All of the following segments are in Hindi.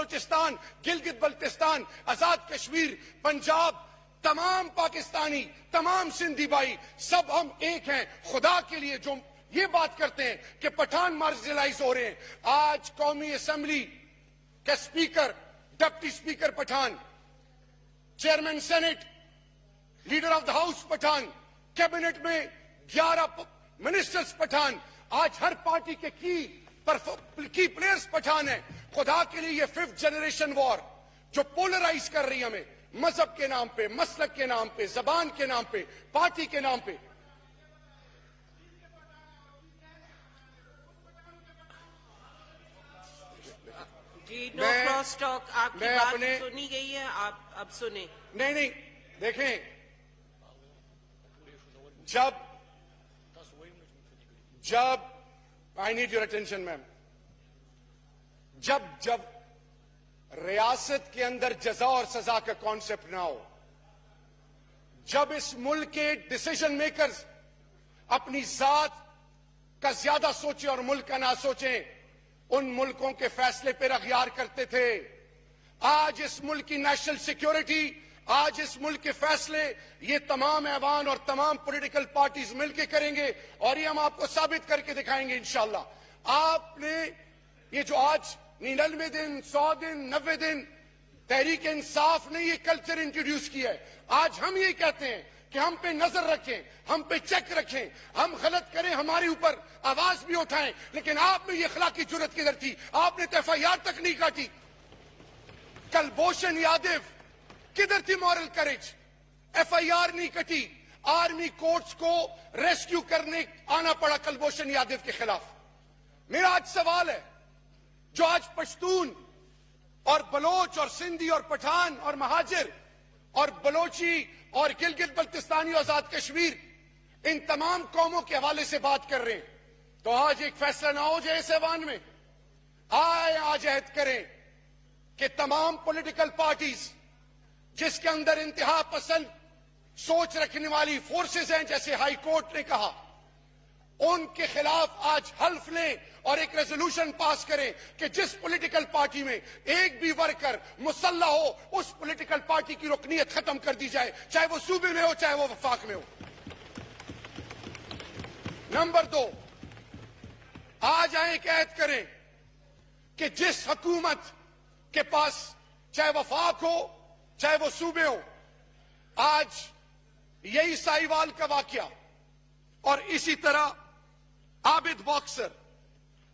बलोचिस्तान, गिलगित बल्तिस्तान, आजाद कश्मीर, पंजाब, तमाम पाकिस्तानी, तमाम सिंधी भाई, सब हम एक हैं। खुदा के लिए जो ये बात करते हैं कि पठान मार्जिनलाइज हो रहे हैं, आज कौमी असेंबली के speaker, deputy speaker Pathan, chairman senate, leader of the house Pathan, cabinet में 11 मिनिस्टर्स पठान, आज हर पार्टी के की प्लेयर्स पठान है। खुदा के लिए ये 5th जनरेशन वॉर जो पोलराइज कर रही है हमें, मजहब के नाम पे, मसलक के नाम पे, जबान के नाम पे, पार्टी के नाम पे। जी, नो क्रॉस टॉक। आपकी बात सुनी गई है, आप अब सुने। नहीं, देखें, जब I need your attention ma'am, जब रियासत के अंदर जजा और सजा का कॉन्सेप्ट ना हो, जब इस मुल्क के डिसीजन मेकर्स अपनी जात का ज्यादा सोचे और मुल्क का ना सोचें, उन मुल्कों के फैसले पर अख्तियार करते थे। आज इस मुल्क की नेशनल सिक्योरिटी, आज इस मुल्क के फैसले ये तमाम ऐवान और तमाम पॉलिटिकल पार्टीज मिलकर करेंगे और ये हम आपको साबित करके दिखाएंगे इंशाल्लाह। आपने ये जो आज 99 दिन, 100 दिन, 90 दिन तहरीक इंसाफ ने ये कल्चर इंट्रोड्यूस किया है, आज हम ये कहते हैं कि हम पे नजर रखें, हम पे चेक रखें, हम गलत करें, हमारे ऊपर आवाज भी उठाएं, लेकिन आप में ये अखलाकी जुर्रत किधर थी? आपने तो FIR तक नहीं काटी। कुलभूषण यादव किधर थी मॉरल करेज? FIR नहीं कटी, आर्मी कोर्ट्स को रेस्क्यू करने आना पड़ा कुलभूषण यादव के खिलाफ। मेरा आज सवाल है, जो आज पश्तून और बलोच और सिंधी और पठान और महाजिर और बलोची और गिलगित बल्तिस्तानी और आजाद कश्मीर, इन तमाम कौमों के हवाले से बात कर रहे हैं, तो आज एक फैसला ना हो जाए इस ऐवान में? आए आज अहद करें कि तमाम पॉलिटिकल पार्टीज जिसके अंदर इंतहा पसंद सोच रखने वाली फोर्सेस हैं, जैसे हाई कोर्ट ने कहा, उनके खिलाफ आज हल्फ लें और एक रेजोल्यूशन पास करें कि जिस पॉलिटिकल पार्टी में एक भी वर्कर मुसल्लह हो, उस पॉलिटिकल पार्टी की रुकनीयत खत्म कर दी जाए, चाहे वो सूबे में हो, चाहे वो वफाक में हो। नंबर 2, आज आए कैद करें कि जिस हुकूमत के पास चाहे वफाक हो, चाहे वो सूबे हो, आज यही साहिवाल का वाकया और इसी तरह आबिद बॉक्सर,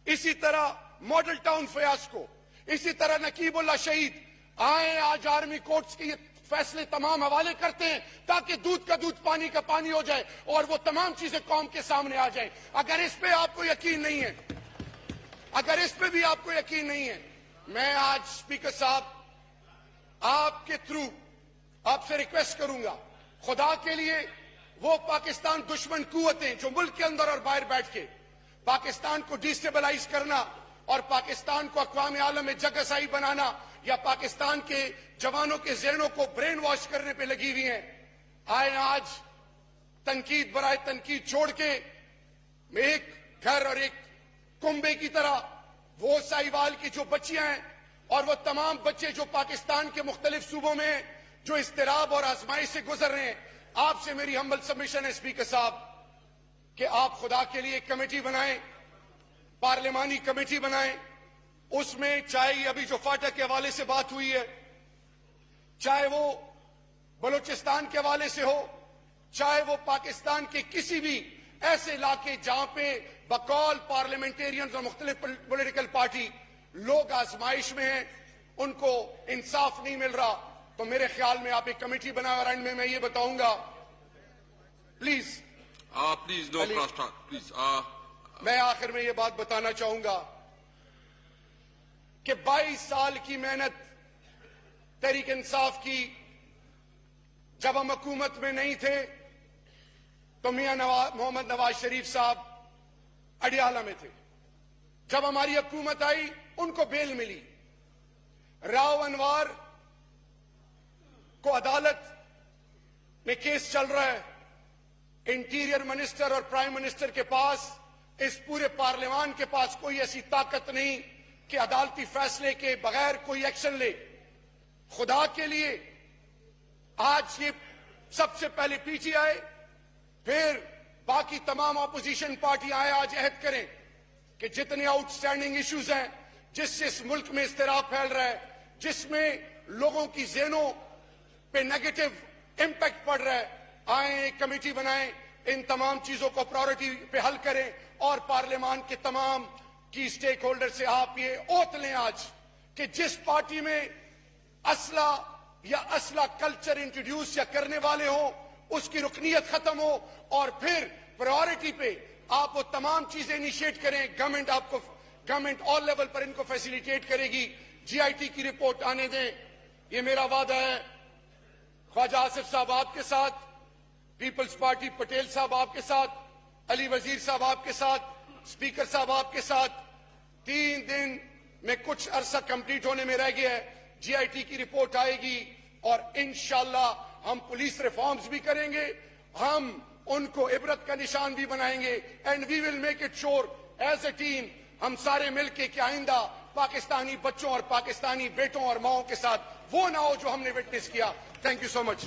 इसी तरह मॉडल टाउन फयास्को, इसी तरह नकीबुल्ला शहीद, आए आज आर्मी कोर्ट्स के ये फैसले तमाम हवाले करते हैं ताकि दूध का दूध, पानी का पानी हो जाए और वो तमाम चीजें कौम के सामने आ जाए। अगर इस पे आपको यकीन नहीं है, अगर इस पे भी आपको यकीन नहीं है, मैं आज स्पीकर साहब आपके थ्रू आपसे रिक्वेस्ट करूंगा, खुदा के लिए वो पाकिस्तान दुश्मन कुव्वतें जो मुल्क के अंदर और बाहर बैठ के पाकिस्तान को डिस्टेबलाइज करना और पाकिस्तान को अक़वाम आलम में जगहसाई बनाना या पाकिस्तान के जवानों के ज़हनों को ब्रेन वॉश करने पे लगी हुई हैं, आए आज तनकीद बराए तनकीद छोड़ के एक घर और एक कुंबे की तरह वो साहिवाल की जो बच्चियां हैं और वो तमाम बच्चे जो पाकिस्तान के मुख्तलिफ सूबों में जो इस्तिराब और आजमाइश से गुजर रहे हैं, आपसे मेरी हम्बल सबमिशन है स्पीकर साहब कि आप खुदा के लिए एक कमेटी बनाएं, पार्लिमानी कमेटी बनाएं, उसमें चाहे अभी जो फाटक के हवाले से बात हुई है, चाहे वो बलूचिस्तान के हवाले से हो, चाहे वो पाकिस्तान के किसी भी ऐसे इलाके जहां पे बकौल पार्लियामेंटेरियंस और मुख्तलिफ पॉलिटिकल पार्टी लोग आजमाइश में हैं, उनको इंसाफ नहीं मिल रहा, तो मेरे ख्याल में आप एक कमेटी बनाए और एंड में मैं ये बताऊंगा, please please no cross talk please. मैं आखिर में ये बात बताना चाहूंगा कि 22 साल की मेहनत तहरीक इंसाफ की, जब हम हुकूमत में नहीं थे तो मियां मोहम्मद नवाज शरीफ साहब अडियाला में थे, जब हमारी हुकूमत आई उनको बेल मिली, राव अनवर को अदालत में केस चल रहा है, इंटीरियर मिनिस्टर और प्राइम मिनिस्टर के पास, इस पूरे पार्लियामान के पास कोई ऐसी ताकत नहीं कि अदालती फैसले के बगैर कोई एक्शन ले। खुदा के लिए आज ये सबसे पहले पीटीआई, फिर बाकी तमाम ऑपोजिशन पार्टियां आज अहद करें कि जितने आउटस्टैंडिंग इश्यूज हैं, जिससे इस मुल्क में इस्तिराब फैल रहा है, जिसमें लोगों की ज़हनों पे नेगेटिव इम्पैक्ट पड़ रहा है, आए एक कमेटी बनाएं, इन तमाम चीजों को प्रायोरिटी पे हल करें और पार्लियामान के तमाम की स्टेक होल्डर से आप ये ओथ लें आज कि जिस पार्टी में असला या असला कल्चर इंट्रोड्यूस या करने वाले हो उसकी रुकनीयत खत्म हो और फिर प्रायोरिटी पे आप वो तमाम चीजें इनिशिएट करें। गवर्नमेंट ऑल लेवल पर इनको फैसिलिटेट करेगी। जीआईटी की रिपोर्ट आने दें, ये मेरा वादा है। ख्वाजा आसिफ साहब आपके साथ, पीपल्स पार्टी पटेल साहब आपके साथ, अली वजीर साहब आपके साथ, स्पीकर साहब आपके साथ। 3 दिन में कुछ अरसा कंप्लीट होने में रह गया है। जीआईटी की रिपोर्ट आएगी और इंशाअल्लाह हम पुलिस रिफॉर्म्स भी करेंगे, हम उनको इबरत का निशान भी बनाएंगे and we will make it sure as a team, हम सारे मिलके कि आइंदा पाकिस्तानी बच्चों और पाकिस्तानी बेटों और माओं के साथ वो ना हो जो हमने विटनेस किया। Thank you so much.